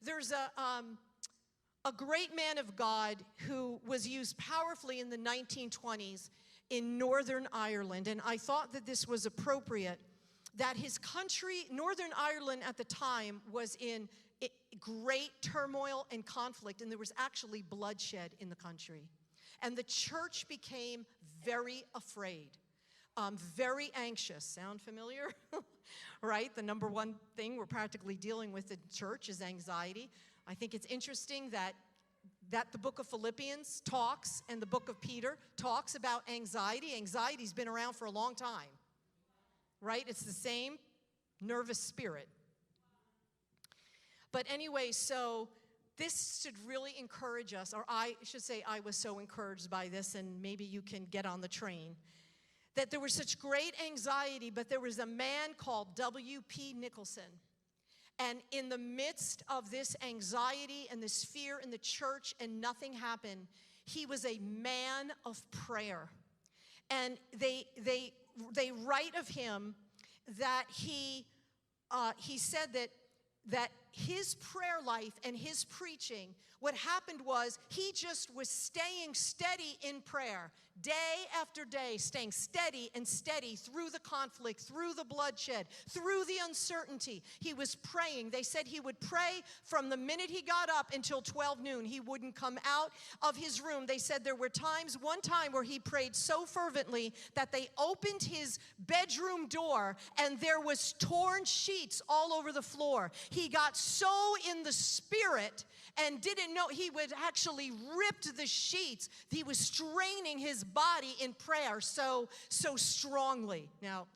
There's a great man of God who was used powerfully in the 1920s in Northern Ireland, and I thought that this was appropriate, that his country, Northern Ireland at the time, was in great turmoil and conflict, and there was actually bloodshed in the country. And the church became very afraid, very anxious. Sound familiar? Right? The number one thing we're practically dealing with in church is anxiety. I think it's interesting that the book of Philippians talks and the book of Peter talks about anxiety. Anxiety's been around for a long time, right? It's the same nervous spirit. But anyway, so this should really encourage us, or I should say I was so encouraged by this, and maybe you can get on the train, that there was such great anxiety, but there was a man called W.P. Nicholson. And in the midst of this anxiety and this fear in the church and nothing happened, he was a man of prayer. And they write of him that he said that his prayer life and his preaching, what happened was he just was staying steady in prayer, day after day, staying steady and steady through the conflict, through the bloodshed, through the uncertainty. He was praying. They said he would pray from the minute he got up until 12 noon. He wouldn't come out of his room. They said there were times, one time where he prayed so fervently that they opened his bedroom door and there was torn sheets all over the floor. He got so in the spirit and didn't know he would actually ripped the sheets. He was straining his body in prayer so strongly. Now,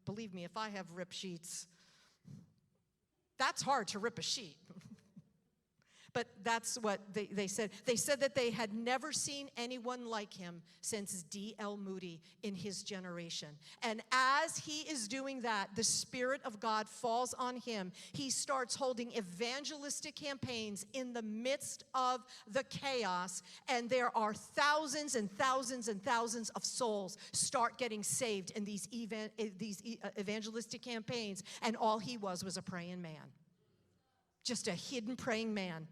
believe me, if I have ripped sheets, that's hard to rip a sheet. But that's what they said. They said that they had never seen anyone like him since D.L. Moody in his generation. And as he is doing that, the Spirit of God falls on him. He starts holding evangelistic campaigns in the midst of the chaos, and there are thousands and thousands and thousands of souls start getting saved in these evangelistic campaigns, and all he was a praying man. Just a hidden praying man.